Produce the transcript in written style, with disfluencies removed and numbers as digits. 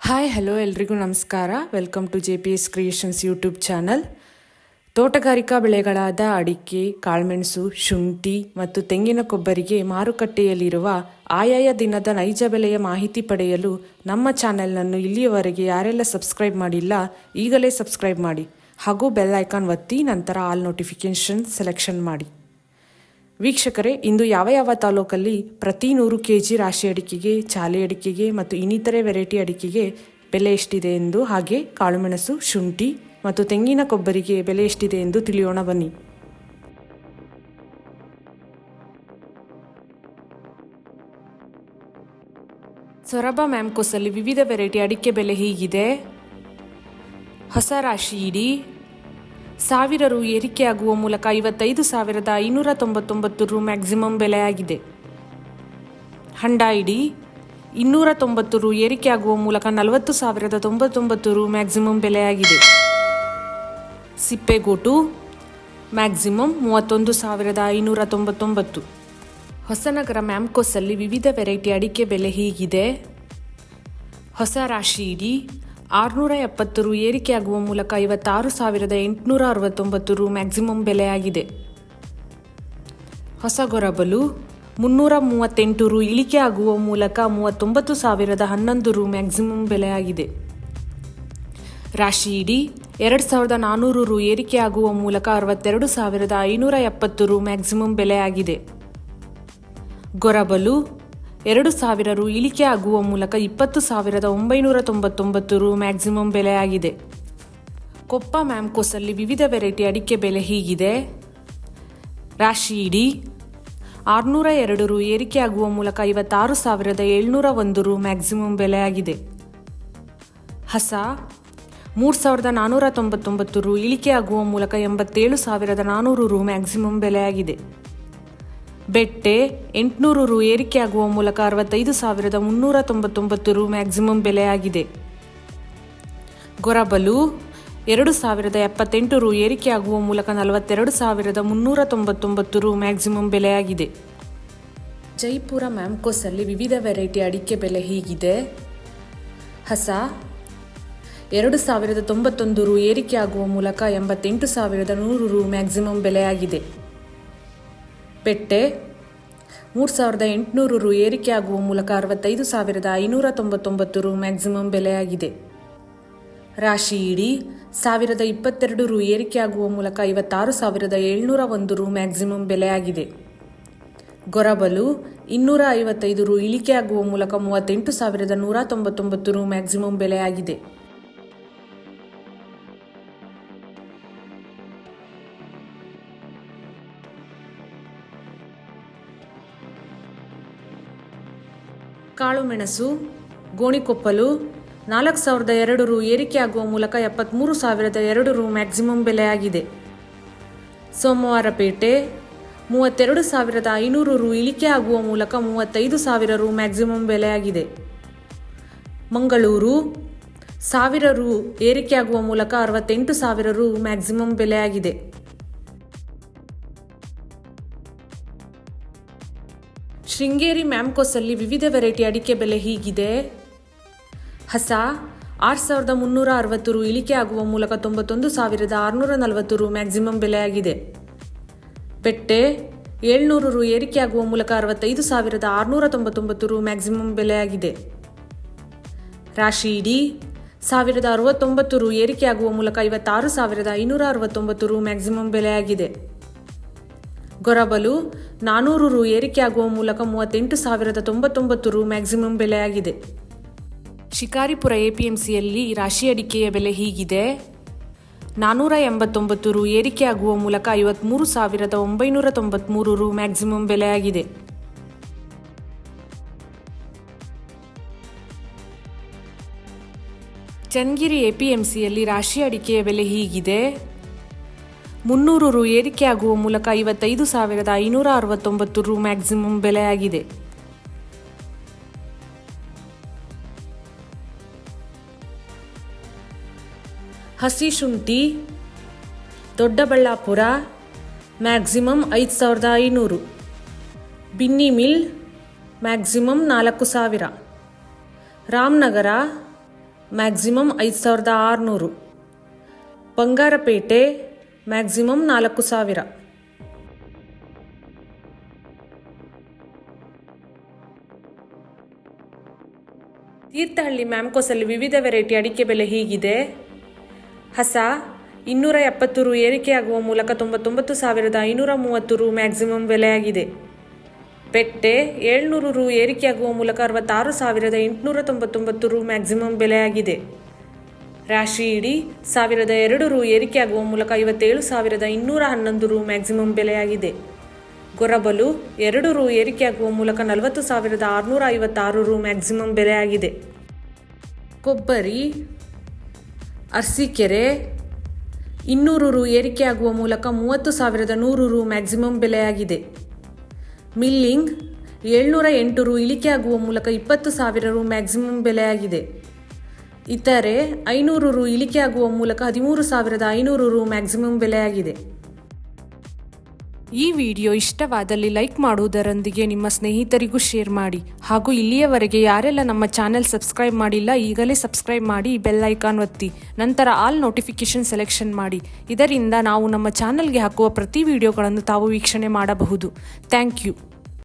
Hi hello ಎಲ್ರಿಗೂ ನಮಸ್ಕಾರ. Welcome to JPS creations YouTube channel. ತೋಟಗಾರಿಕಾ ಬೆಳೆಗಳಾದ ಅಡಿಕೆ, ಕಾಳುಮೆಣಸು, ಶುಂಠಿ ಮತ್ತು ತೆಂಗಿನ ಕೊಬ್ಬರಿಗೆ ಮಾರುಕಟ್ಟೆಯಲ್ಲಿರುವ ಆಯಾಯ ದಿನದ ನೈಜ ಬೆಲೆಯ ಮಾಹಿತಿ ಪಡೆಯಲು ನಮ್ಮ ಚಾನೆಲ್ನನ್ನು ಇಲ್ಲಿಯವರೆಗೆ ಯಾರೆಲ್ಲ ಸಬ್ಸ್ಕ್ರೈಬ್ ಮಾಡಿಲ್ಲ ಈಗಲೇ ಸಬ್ಸ್ಕ್ರೈಬ್ ಮಾಡಿ ಹಾಗೂ ಬೆಲ್ ಐಕಾನ್ ಒತ್ತಿ ನಂತರ ಆಲ್ ನೋಟಿಫಿಕೇಷನ್ ಸೆಲೆಕ್ಷನ್ ಮಾಡಿ. ವೀಕ್ಷಕರೇ, ಇಂದು ಯಾವ ತಾಲೂಕಲ್ಲಿ ಪ್ರತಿ 100 kg ರಾಶಿ ಅಡಿಕೆಗೆ, ಚಾಲೆ ಅಡಿಕೆಗೆ ಮತ್ತು ಇನ್ನಿತರೆ ವೆರೈಟಿ ಅಡಿಕೆಗೆ ಬೆಲೆ ಎಷ್ಟಿದೆ ಎಂದು, ಹಾಗೆ ಕಾಳುಮೆಣಸು, ಶುಂಠಿ ಮತ್ತು ತೆಂಗಿನ ಕೊಬ್ಬರಿಗೆ ಬೆಲೆ ಎಷ್ಟಿದೆ ಎಂದು ತಿಳಿಯೋಣ ಬನ್ನಿ. ಸೊರಬ ಮ್ಯಾಮ್ಕೋಸಲ್ಲಿ ವಿವಿಧ ವೆರೈಟಿ ಅಡಿಕೆ ಬೆಲೆ ಹೀಗಿದೆ. ಹೊಸ ರಾಶಿ ಇಡಿ 1000 ರು ಏರಿಕೆಯಾಗುವ ಮೂಲಕ 55,599 ರು ಮ್ಯಾಕ್ಸಿಮಮ್ ಬೆಲೆಯಾಗಿದೆ. ಹಂಡ ಇಡಿ 290 ರು ಏರಿಕೆಯಾಗುವ ಮೂಲಕ 40,099 ರು ಮ್ಯಾಕ್ಸಿಮಮ್ ಬೆಲೆಯಾಗಿದೆ. ಸಿಪ್ಪೆಗೋಟು ಮ್ಯಾಕ್ಸಿಮಮ್ 31,599. ಹೊಸನಗರ ಮ್ಯಾಮ್ಕೋಸಲ್ಲಿ ವಿವಿಧ ವೆರೈಟಿ ಅಡಿಕೆ ಬೆಲೆ ಹೀಗಿದೆ. ಹೊಸ ರಾಶಿ ಇಡಿ 670 ರು ಏರಿಕೆಯಾಗುವ ಮೂಲಕ 56,869 ರು ಮ್ಯಾಕ್ಸಿಮಮ್ ಬೆಲೆಯಾಗಿದೆ. ಹೊಸ ಗೊರಬಲು 338 ರು ಇಳಿಕೆಯಾಗುವ ಮೂಲಕ 39,011 ರು ಮ್ಯಾಕ್ಸಿಮಮ್ ಬೆಲೆಯಾಗಿದೆ. ರಾಶಿ ಇಡಿ 2,400 ರು ಏರಿಕೆಯಾಗುವ ಮೂಲಕ 62,570 ರು ಮ್ಯಾಕ್ಸಿಮಮ್ ಬೆಲೆಯಾಗಿದೆ. ಗೊರಬಲು 2,000 ರು ಇಳಿಕೆ ಆಗುವ ಮೂಲಕ 20,999 ರು ಮ್ಯಾಕ್ಸಿಮಮ್ ಬೆಲೆಯಾಗಿದೆ. ಕೊಪ್ಪ ಮ್ಯಾಮ್ಕೋಸಲ್ಲಿ ವಿವಿಧ ವೆರೈಟಿ ಅಡಿಕೆ ಬೆಲೆ ಹೀಗಿದೆ. ರಾಶಿ ಇಡಿ 602 ರು ಏರಿಕೆ ಆಗುವ ಮೂಲಕ 56,701 ರು ಮ್ಯಾಕ್ಸಿಮಮ್ ಬೆಲೆಯಾಗಿದೆ. ಹಸ 3,499 ರು ಇಳಿಕೆ ಆಗುವ ಮೂಲಕ 87,400 ರು ಮ್ಯಾಕ್ಸಿಮಮ್ ಬೆಲೆಯಾಗಿದೆ. ಬೆಟ್ಟೆ 800 ರು ಏರಿಕೆಯಾಗುವ ಮೂಲಕ 65,399 ರು ಮ್ಯಾಕ್ಸಿಮಮ್ ಬೆಲೆಯಾಗಿದೆ. ಗೊರಬಲು 2,078 ರು ಏರಿಕೆಯಾಗುವ ಮೂಲಕ 42,399 ರು ಮ್ಯಾಕ್ಸಿಮಮ್ ಬೆಲೆಯಾಗಿದೆ. ಜೈಪುರ ಮ್ಯಾಮ್ಕೋಸಲ್ಲಿ ವಿವಿಧ ವೆರೈಟಿ ಅಡಿಕೆ ಬೆಲೆ ಹೀಗಿದೆ. ಹಸ 2,091 ರು ಏರಿಕೆಯಾಗುವ ಮೂಲಕ 88,100 ರು ಮ್ಯಾಕ್ಸಿಮಮ್ ಬೆಲೆಯಾಗಿದೆ. ಪೆಟ್ಟೆ 3,800 ರು ಏರಿಕೆಯಾಗುವ ಮೂಲಕ 65,599 ರು ಮ್ಯಾಕ್ಸಿಮಮ್ ಬೆಲೆಯಾಗಿದೆ. ರಾಶಿ ಇಡಿ 1,022 ರು ಏರಿಕೆಯಾಗುವ ಮೂಲಕ 56,701 ರು ಮ್ಯಾಕ್ಸಿಮಮ್ ಬೆಲೆಯಾಗಿದೆ. ಗೊರಬಲು 255 ರು ಇಳಿಕೆಯಾಗುವ ಮೂಲಕ 38,199 ರು ಮ್ಯಾಕ್ಸಿಮಮ್ ಬೆಲೆಯಾಗಿದೆ. ಕಾಳುಮೆಣಸು ಗೋಣಿಕೊಪ್ಪಲು 4,002 ರು ಏರಿಕೆಯಾಗುವ ಮೂಲಕ 73,002 ರು ಮ್ಯಾಕ್ಸಿಮಮ್ ಬೆಲೆಯಾಗಿದೆ. ಸೋಮವಾರಪೇಟೆ 32,500 ರು ಇಳಿಕೆ ಆಗುವ ಮೂಲಕ 35,000 ರು ಮ್ಯಾಕ್ಸಿಮಮ್ ಬೆಲೆಯಾಗಿದೆ. ಮಂಗಳೂರು 1,000 ರು ಏರಿಕೆಯಾಗುವ ಮೂಲಕ 68,000 ರು ಮ್ಯಾಕ್ಸಿಮಮ್ ಬೆಲೆಯಾಗಿದೆ. ಶೃಂಗೇರಿ ಮ್ಯಾಮ್ಕೋಸಲ್ಲಿ ವಿವಿಧ ವೆರೈಟಿ ಅಡಿಕೆ ಬೆಲೆ ಹೀಗಿದೆ. ಹಸ 6,360 ರು ಇಳಿಕೆ ಆಗುವ ಮೂಲಕ 91,640 ರು ಮ್ಯಾಕ್ಸಿಮಮ್ ಬೆಲೆಯಾಗಿದೆ. ಪೆಟ್ಟೆ 700 ರು ಏರಿಕೆಯಾಗುವ ಮೂಲಕ 65,699 ರು ಮ್ಯಾಕ್ಸಿಮಮ್ ಬೆಲೆಯಾಗಿದೆ. ರಾಶಿ ಇಡಿ 1,069 ರು ಏರಿಕೆಯಾಗುವ ಮೂಲಕ 56,569 ರು ಮ್ಯಾಕ್ಸಿಮಮ್ ಬೆಲೆಯಾಗಿದೆ. ಗೊರಬಲು 400 ರು ಏರಿಕೆಯಾಗುವ ಮೂಲಕ 38,099 ರು ಮ್ಯಾಕ್ಸಿಮಮ್ ಬೆಲೆಯಾಗಿದೆ. ಶಿಕಾರಿಪುರ APMCಯಲ್ಲಿ ರಾಶಿ ಅಡಿಕೆಯ ಬೆಲೆ ಹೀಗಿದೆ. 489 ರು ಏರಿಕೆಯಾಗುವ ಮೂಲಕ 53,993 ರು ಮ್ಯಾಕ್ಸಿಮಮ್ ಬೆಲೆಯಾಗಿದೆ. ಚನ್ನಗಿರಿ APMCಯಲ್ಲಿ ರಾಶಿ ಅಡಿಕೆಯ ಬೆಲೆ ಹೀಗಿದೆ. 300 ರು ಏರಿಕೆಯಾಗುವ ಮೂಲಕ 55,569 ರು ಮ್ಯಾಕ್ಸಿಮಮ್ ಬೆಲೆಯಾಗಿದೆ. ಹಸಿ ಶುಂಠಿ Doddaballapura maximum 5,500. Binny mill maximum 4,000. Ramanagara maximum 5,600. Bangarapete maximum 4,000. Thirthahalli ಮ್ಯಾಮ್ಕೋಸಲ್ಲಿ ವಿವಿಧ ವೆರೈಟಿ ಅಡಿಕೆ ಬೆಲೆ ಹೀಗಿದೆ. ಹಸ 270 ರು ಏರಿಕೆಯಾಗುವ ಮೂಲಕ 99,530 ರು ಮ್ಯಾಕ್ಸಿಮಮ್ ಬೆಲೆಯಾಗಿದೆ. ಪೆಟ್ಟೆ 700 ರು ಏರಿಕೆಯಾಗುವ ಮೂಲಕ 66,899 ರು ಮ್ಯಾಕ್ಸಿಮಮ್ ಬೆಲೆಯಾಗಿದೆ. ರಾಶಿ ಇಡಿ 1,002 ರು ಏರಿಕೆಯಾಗುವ ಮೂಲಕ 57,211 ರು ಮ್ಯಾಕ್ಸಿಮಮ್ ಬೆಲೆಯಾಗಿದೆ. ಗೊರಬಲು 2 ರು ಏರಿಕೆಯಾಗುವ ಮೂಲಕ 40,656 ರು ಮ್ಯಾಕ್ಸಿಮಮ್ ಬೆಲೆಯಾಗಿದೆ. ಕೊಬ್ಬರಿ ಅರಸೀಕೆರೆ 200 ರು ಏರಿಕೆಯಾಗುವ ಮೂಲಕ 30,100 ರು ಮ್ಯಾಕ್ಸಿಮಮ್ ಬೆಲೆಯಾಗಿದೆ. ಮಿಲ್ಲಿಂಗ್ 708 ರು ಇಳಿಕೆಯಾಗುವ ಮೂಲಕ 20,000 ರು ಮ್ಯಾಕ್ಸಿಮಮ್ ಬೆಲೆಯಾಗಿದೆ. ಇತರೆ 500 ರು ಇಳಿಕೆಯಾಗುವ ಮೂಲಕ 13,500 ರು ಮ್ಯಾಕ್ಸಿಮಮ್ ಬೆಲೆಯಾಗಿದೆ. ಈ ವಿಡಿಯೋ ಇಷ್ಟವಾದಲ್ಲಿ ಲೈಕ್ ಮಾಡುವುದರೊಂದಿಗೆ ನಿಮ್ಮ ಸ್ನೇಹಿತರಿಗೂ ಶೇರ್ ಮಾಡಿ. ಹಾಗೂ ಇಲ್ಲಿಯವರೆಗೆ ಯಾರೆಲ್ಲ ನಮ್ಮ ಚಾನೆಲ್ ಸಬ್ಸ್ಕ್ರೈಬ್ ಮಾಡಿಲ್ಲ ಈಗಲೇ ಸಬ್ಸ್ಕ್ರೈಬ್ ಮಾಡಿ, ಬೆಲ್ ಐಕಾನ್ ಒತ್ತಿ, ನಂತರ ಆಲ್ ನೋಟಿಫಿಕೇಶನ್ ಸೆಲೆಕ್ಷನ್ ಮಾಡಿ. ಇದರಿಂದ ನಾವು ನಮ್ಮ ಚಾನೆಲ್ಗೆ ಹಾಕುವ ಪ್ರತಿ ವಿಡಿಯೋಗಳನ್ನು ತಾವು ವೀಕ್ಷಣೆ ಮಾಡಬಹುದು. Thank you.